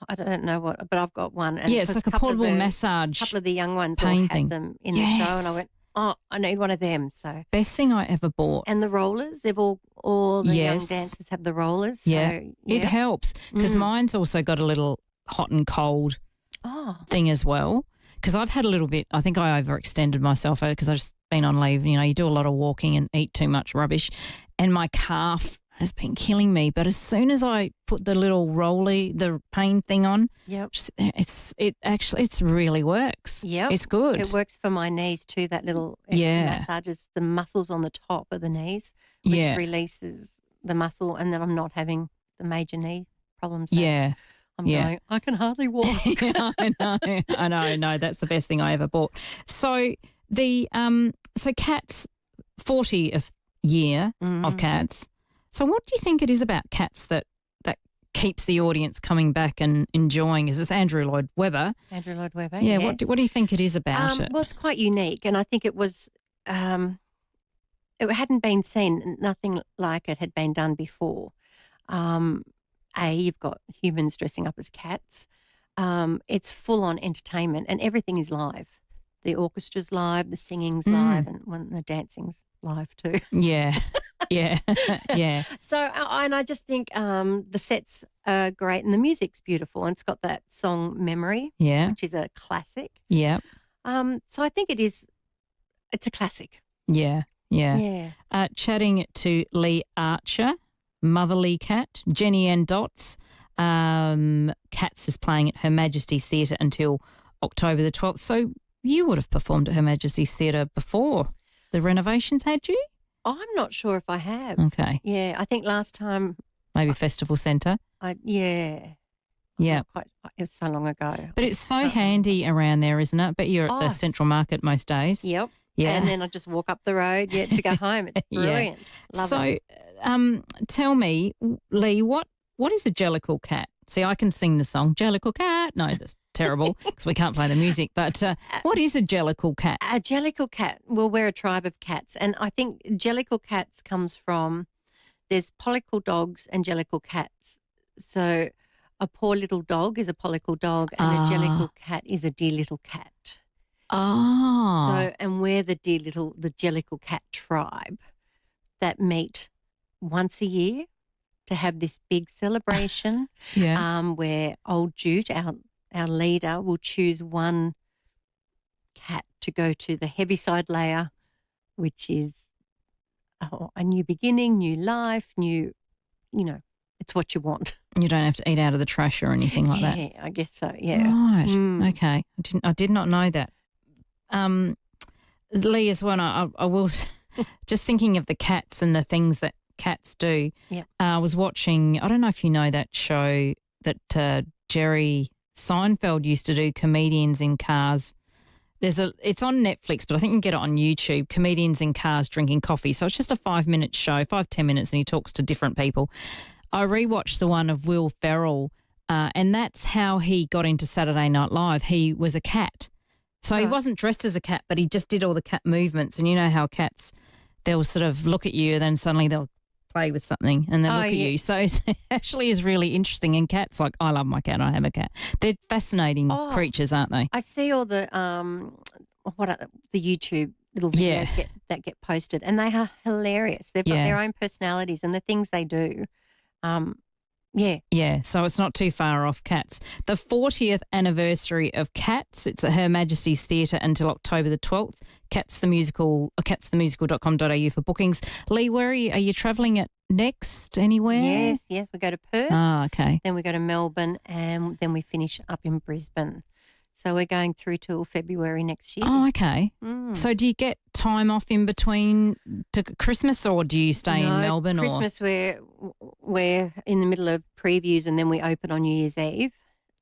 I don't know what, but I've got one. And it's like a portable massage. A couple of the young ones pain all had them in the show, and I went, I need one of them. So best thing I ever bought. And the rollers, they've all the young dancers have the rollers. So, it helps because mine's also got a little hot and cold thing as well. Because I've had a little bit, I think I overextended myself because I've just been on leave. You know, you do a lot of walking and eat too much rubbish, and my calf has been killing me. But as soon as I put the little the pain thing on, it really works. Yeah, it's good. It works for my knees too. That little massages the muscles on the top of the knees, which releases the muscle, and then I'm not having the major knee problems. So I'm going, I can hardly walk. I know. That's the best thing I ever bought. So so Cats 40th year of Cats. So what do you think it is about Cats that keeps the audience coming back and enjoying? Is this Andrew Lloyd Webber? Andrew Lloyd Webber. Yeah. Yes. What do you think it is about it? Well, it's quite unique, and I think it was. It hadn't been seen. Nothing like it had been done before. You've got humans dressing up as cats. It's full-on entertainment, and everything is live. The orchestra's live, the singing's live, and the dancing's live too. Yeah. So, and I just think the sets are great, and the music's beautiful, and it's got that song "Memory," which is a classic. Yeah. So I think it's a classic. Yeah. Chatting to Lee Archer, Motherly Cat, Jenny Ann Dotts. Cats is playing at Her Majesty's Theatre until October the 12th. So you would have performed at Her Majesty's Theatre before the renovations, had you? I'm not sure if I have. Okay. Yeah, I think last time. Maybe Festival Centre. Yeah. Yeah. It was so long ago. But it's so handy around there, isn't it? But you're at the Central Market most days. Yep. Yeah. And then I just walk up the road to go home. It's brilliant. Love it. So tell me, Lee, what is a jellicle cat? See, I can sing the song, Jellicle Cat. No, that's terrible because we can't play the music. But what is a jellicle cat? A jellicle cat, well, we're a tribe of cats. And I think jellicle cats comes from, there's pollicle dogs and jellicle cats. So a poor little dog is a pollicle dog and a jellicle cat is a dear little cat. So, and we're the jellicle cat tribe that meet once a year to have this big celebration. Where old Jute, our leader, will choose one cat to go to the Heaviside layer, which is a new beginning, new life, it's what you want. You don't have to eat out of the trash or anything like that. Yeah, I guess so. Yeah. Right. Okay. I did not know that. Lee, as well, I will just thinking of the cats and the things that cats do. Yeah. I was watching, I don't know if you know that show that Jerry Seinfeld used to do, Comedians in Cars. It's on Netflix, but I think you can get it on YouTube, Comedians in Cars Drinking Coffee. So it's just a 5-minute show, 5-10 minutes, and he talks to different people. I rewatched the one of Will Ferrell, and that's how he got into Saturday Night Live. He was a cat. So he wasn't dressed as a cat, but he just did all the cat movements. And you know how cats, they'll sort of look at you and then suddenly they'll play with something and they'll look at you. So it actually is really interesting. And cats, like, I love my cat. I have a cat. They're fascinating creatures, aren't they? I see all the the YouTube little videos that get posted, and they are hilarious. They've got their own personalities and the things they do. Yeah, so it's not too far off Cats. The 40th anniversary of Cats, it's at Her Majesty's Theatre until October the 12th. Cats the Musical, catsthemusical.com.au for bookings. Lee, where are you travelling at next anywhere? Yes, we go to Perth. Ah, okay. Then we go to Melbourne, and then we finish up in Brisbane. So we're going through till February next year. Oh, okay. Mm. So do you get time off in between to Christmas, or do you stay in Melbourne? Christmas we're in the middle of previews, and then we open on New Year's Eve.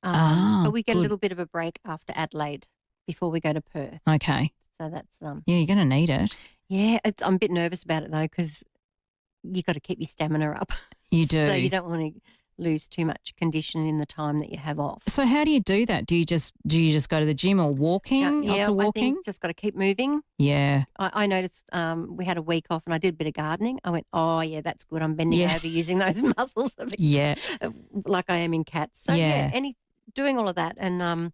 But we get a little bit of a break after Adelaide before we go to Perth. Okay. So that's yeah, you're going to need it. Yeah, I'm a bit nervous about it though, because you got to keep your stamina up. You do. So you don't want to lose too much condition in the time that you have off. So how do you do that? Do you just go to the gym or walking? Yeah, Lots of walking? I think just got to keep moving. Yeah. I noticed we had a week off and I did a bit of gardening. I went, oh, yeah, that's good. I'm bending over using those muscles. Like I am in cats. So, doing all of that. And,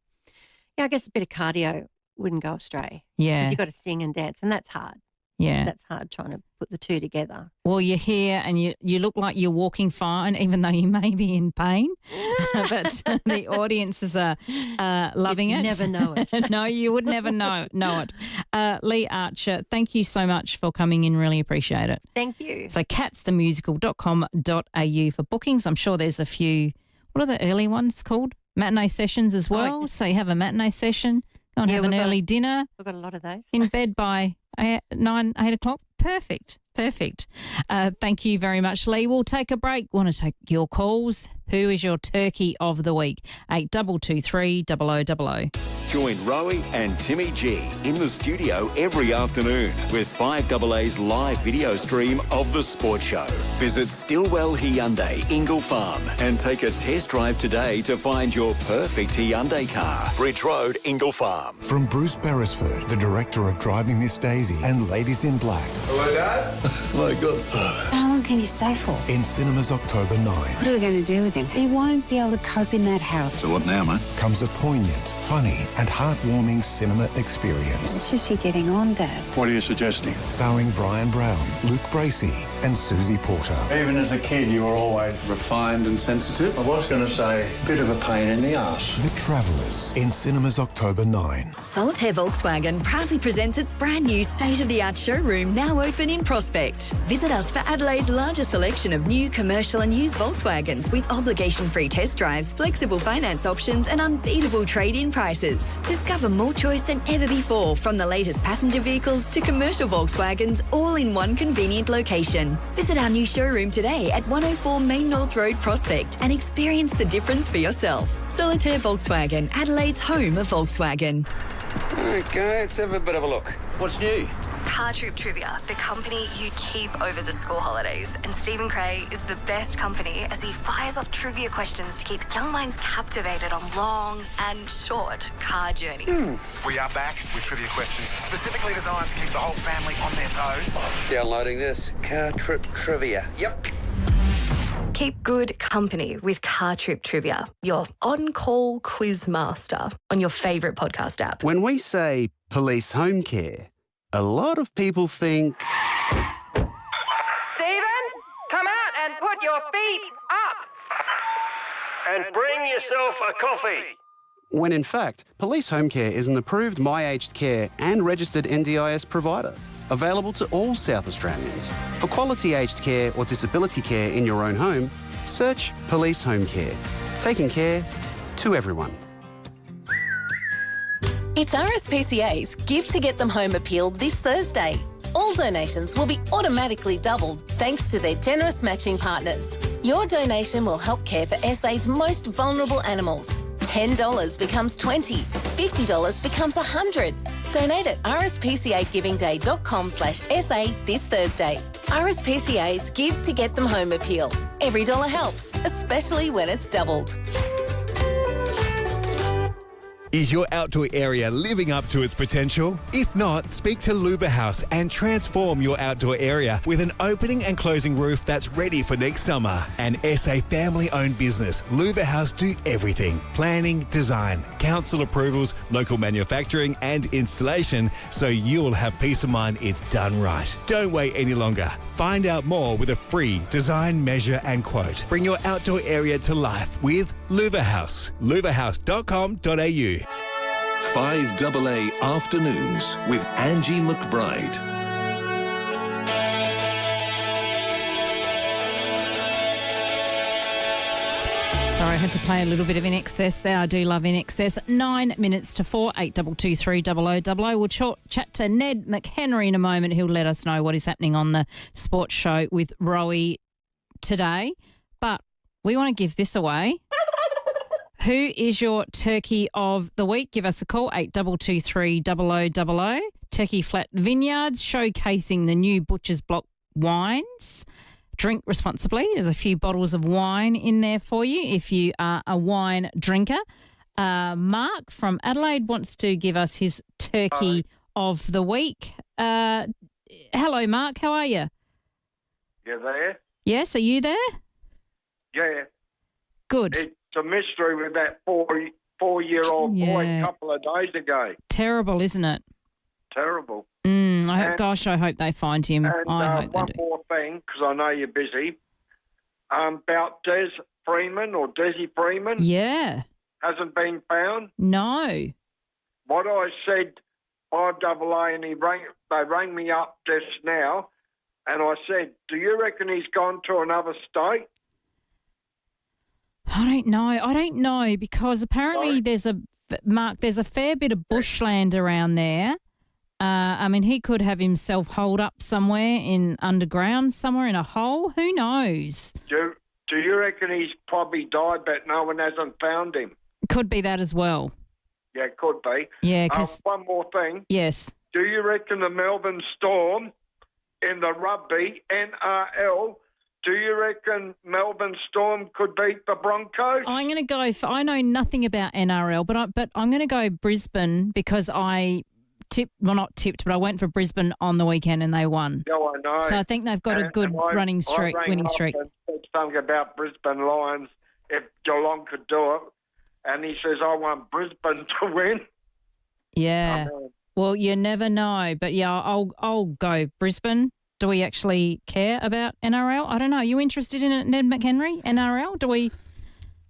I guess a bit of cardio wouldn't go astray. Yeah. Because you've got to sing and dance, and that's hard. Yeah. That's hard trying to put the two together. Well, you're here and you look like you're walking fine, even though you may be in pain. But the audiences are loving You'd it. never know it. No, you would never know it. Lee Archer, thank you so much for coming in. Really appreciate it. Thank you. So catsthemusical.com.au for bookings. I'm sure there's a few, what are the early ones called? Matinee sessions as well. So you have a matinee session, go and have an early dinner. We've got a lot of those. In bed by 8 o'clock. Perfect. Thank you very much, Lee. We'll take a break. Want to take your calls. Who is your turkey of the week? 8223 0000. Join Rowie and Timmy G in the studio every afternoon with 5AA's live video stream of The Sport Show. Visit Stillwell Hyundai, Ingle Farm, and take a test drive today to find your perfect Hyundai car. Bridge Road, Ingle Farm. From Bruce Beresford, the director of Driving Miss Daisy and Ladies in Black. Hello, Dad. My Godfather. How long can you stay for? In cinemas October 9. What are we going to do with him? He won't be able to cope in that house. So what now, mate? Comes a poignant, funny and heartwarming cinema experience. It's just you getting on, Dad. What are you suggesting? Starring Brian Brown, Luke Bracey and Susie Porter. Even as a kid, you were always refined and sensitive. I was going to say, a bit of a pain in the arse. The Travellers, in cinemas October 9. Solitaire Volkswagen proudly presents its brand new state-of-the-art showroom now open in Prospect. Visit us for Adelaide's largest selection of new commercial and used Volkswagens with obligation-free test drives, flexible finance options and unbeatable trade-in prices. Discover more choice than ever before, from the latest passenger vehicles to commercial Volkswagens, all in one convenient location. Visit our new showroom today at 104 Main North Road, Prospect, and experience the difference for yourself. Solitaire Volkswagen, Adelaide's home of Volkswagen. Okay, let's have a bit of a look. What's new? Car Trip Trivia, the company you keep over the school holidays. And Stephen Cray is the best company as he fires off trivia questions to keep young minds captivated on long and short car journeys. We are back with trivia questions specifically designed to keep the whole family on their toes. Downloading this. Car Trip Trivia. Yep. Keep good company with Car Trip Trivia, your on-call quiz master on your favourite podcast app. When we say police home care, a lot of people think... Stephen, come out and put your feet up. And bring yourself a coffee. When in fact, police home care is an approved My Aged Care and registered NDIS provider, available to all South Australians. For quality aged care or disability care in your own home, search Police Home Care. Taking care to everyone. It's RSPCA's Give to Get Them Home appeal this Thursday. All donations will be automatically doubled thanks to their generous matching partners. Your donation will help care for SA's most vulnerable animals. $10 becomes $20, $50 becomes $100. Donate at rspcagivingday.com/SA this Thursday. RSPCA's Give to Get Them Home appeal. Every dollar helps, especially when it's doubled. Is your outdoor area living up to its potential? If not, speak to Luba House and transform your outdoor area with an opening and closing roof that's ready for next summer. An SA family-owned business, Luba House do everything: planning, design, council approvals, local manufacturing and installation, so you'll have peace of mind it's done right. Don't wait any longer. Find out more with a free design, measure and quote. Bring your outdoor area to life with Luba House. luvahouse.com.au. 5AA Afternoons with Angie McBride. Sorry, I had to play a little bit of In Excess there. I do love In Excess. 9 minutes to 4, 8223 0000. We'll chat to Ned McHenry in a moment. He'll let us know what is happening on the sports show with Rowie today. But we want to give this away. Who is your turkey of the week? Give us a call, 8223 0000. Turkey Flat Vineyards, showcasing the new Butcher's Block wines. Drink responsibly. There's a few bottles of wine in there for you if you are a wine drinker. Mark from Adelaide wants to give us his turkey of the week. Hello, Mark. How are you? You there? Yes, are you there? Yeah. Good. It's a mystery with that four-year-old boy a couple of days ago. Terrible, isn't it? Terrible. I hope they find him. And I hope one they do. more thing, because I know you're busy, about Des Freeman or Desi Freeman. Yeah. Hasn't been found. No. What I said, FIVEAA, and they rang me up just now, and I said, do you reckon he's gone to another state? I don't know because apparently there's a fair bit of bushland around there. He could have himself holed up somewhere underground, somewhere in a hole. Who knows? Do you reckon he's probably died, but no one hasn't found him? Could be that as well. Yeah, could be. Yeah, because... one more thing. Yes. Do you reckon the Melbourne Storm in the rugby, NRL, do you reckon Melbourne Storm could beat the Broncos? I'm going to go for... I know nothing about NRL, but I'm going to go Brisbane because I... but I went for Brisbane on the weekend and they won. Yeah, I know. So I think they've got a good winning streak. And said something about Brisbane Lions, if Geelong could do it. And he says, I want Brisbane to win. Yeah. Well, you never know. But, yeah, I'll go Brisbane. Do we actually care about NRL? I don't know. Are you interested in it, Ned McHenry, NRL? Do we...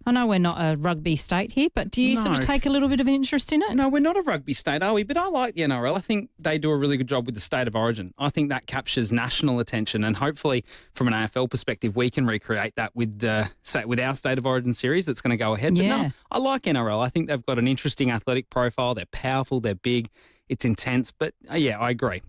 I know we're not a rugby state here, but do you sort of take a little bit of an interest in it? No, we're not a rugby state, are we? But I like the NRL. I think they do a really good job with the state of origin. I think that captures national attention, and hopefully from an AFL perspective, we can recreate that with our state of origin series that's going to go ahead. But no, I like NRL. I think they've got an interesting athletic profile. They're powerful. They're big. It's intense, but yeah, I agree.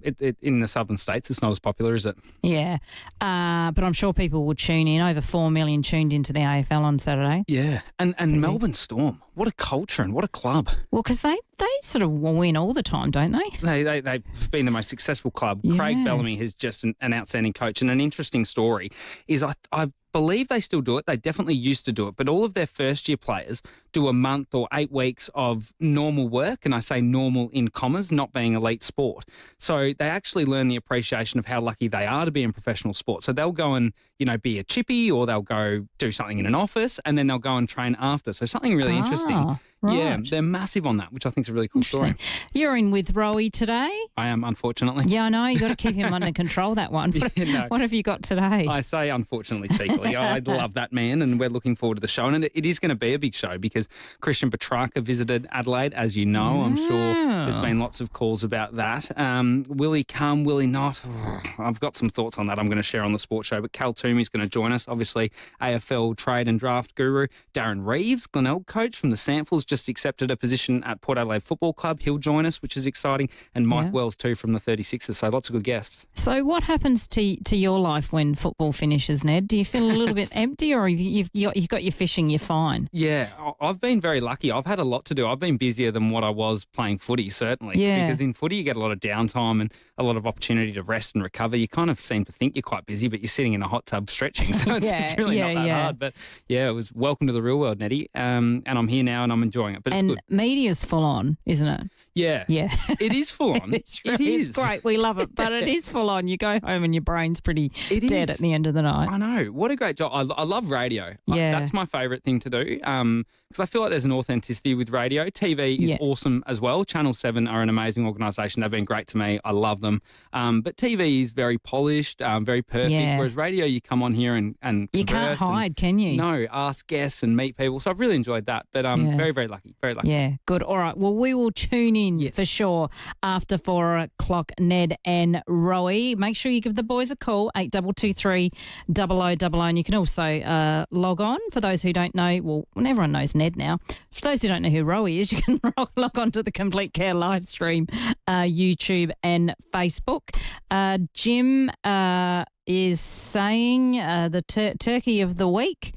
In the southern states, it's not as popular, is it? Yeah, but I'm sure people will tune in. Over 4 million tuned into the AFL on Saturday. Yeah, and Melbourne Storm, what a culture and what a club. Well, because they sort of win all the time, don't they? They've been the most successful club. Yeah. Craig Bellamy is just an outstanding coach, and an interesting story is I believe they still do it. They definitely used to do it, but all of their first-year players do a month or 8 weeks of normal work, and I say normal in commas, not being elite sport. So they actually learn the appreciation of how lucky they are to be in professional sport. So they'll go and, be a chippy, or they'll go do something in an office, and then they'll go and train after. So something really interesting. Right. Yeah, they're massive on that, which I think is a really cool story. You're in with Rowie today? I am, unfortunately. Yeah, I know. You've got to keep him under control, that one. What have you got today? I say unfortunately cheekily. I love that man, and we're looking forward to the show. And it is going to be a big show because Christian Petrarca visited Adelaide, as you know. I'm sure there's been lots of calls about that. Will he come? Will he not? I've got some thoughts on that I'm going to share on the sports show. But Cal Toomey's going to join us, obviously, AFL trade and draft guru. Darren Reeves, Glenelg coach from the Samfels, just accepted a position at Port Adelaide Football Club. He'll join us, which is exciting. And Mike Wells, too, from the 36ers. So lots of good guests. So what happens to your life when football finishes, Ned? Do you feel a little bit empty, or you've got your fishing, you're fine? Yeah, I've been very lucky. I've had a lot to do. I've been busier than what I was playing footy, certainly. Yeah. Because in footy, you get a lot of downtime and a lot of opportunity to rest and recover. You kind of seem to think you're quite busy, but you're sitting in a hot tub stretching. So it's really not that hard. But yeah, it was welcome to the real world, Nettie. And I'm here now and I'm enjoying it. But it's good. Media's full on, isn't it? Yeah. Yeah. It is full on. It's great. We love it. But it is full on. You go home and your brain's pretty dead at the end of the night. I know. What a great job. I love radio. Yeah. That's my favourite thing to do. Because I feel like there's an authenticity with radio. TV is awesome as well. Channel 7 are an amazing organisation. They've been great to me. I love them. But TV is very polished, very perfect, whereas radio, you come on here and you can't hide, can you? No, ask guests and meet people. So I've really enjoyed that. But very, very lucky. Very lucky. Yeah, good. All right. Well, we will tune in for sure after 4 o'clock, Ned and Rowie. Make sure you give the boys a call, 8223 0000. And you can also log on. For those who don't know, well, everyone knows Ned now. For those who don't know who Rowie is, you can log on to the Complete Care live stream, YouTube and Facebook. Jim is saying the turkey of the week.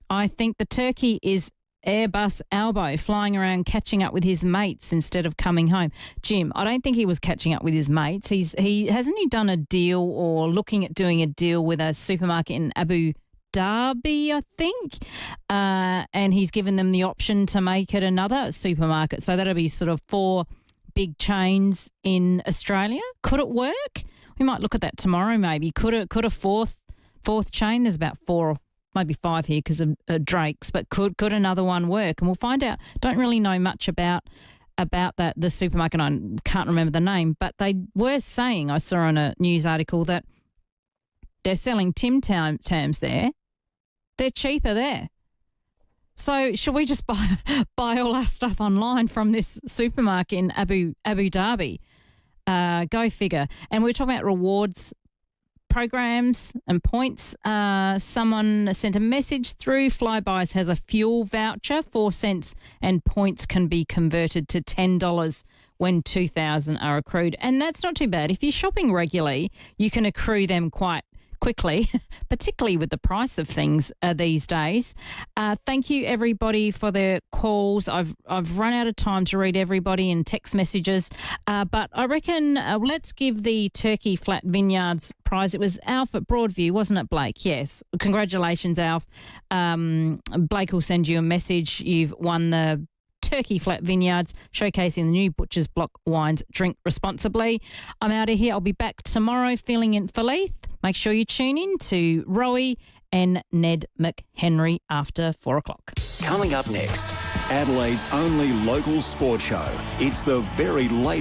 I think the turkey is Airbus Albo, flying around catching up with his mates instead of coming home. Jim, I don't think he was catching up with his mates. He hasn't done a deal or looking at doing a deal with a supermarket in Abu Dhabi, I think, and he's given them the option to make it another supermarket. So that'll be sort of 4 big chains in Australia. Could it work? We might look at that tomorrow. Maybe could a fourth chain? There's about 4. Maybe 5 here because of Drake's, but could another one work? And we'll find out. Don't really know much about that, the supermarket. I can't remember the name, but they were saying, I saw on a news article, that they're selling Tim Tams there. They're cheaper there. So should we just buy all our stuff online from this supermarket in Abu Dhabi? Go figure. And we're talking about rewards programs and points. Someone sent a message through. Flybuys has a fuel voucher, 4 cents, and points can be converted to $10 when 2,000 are accrued. And that's not too bad. If you're shopping regularly, you can accrue them quite quickly, particularly with the price of things these days. Thank you, everybody, for their calls. I've run out of time to read everybody in text messages, but I reckon let's give the Turkey Flat Vineyards prize. It was Alf at Broadview, wasn't it, Blake? Yes. Congratulations, Alf. Blake will send you a message. You've won the Turkey Flat Vineyards, showcasing the new Butcher's Block wines. Drink responsibly. I'm out of here. I'll be back tomorrow filling in for Leith. Make sure you tune in to Rowie and Ned McHenry after 4 o'clock. Coming up next, Adelaide's only local sport show. It's the very late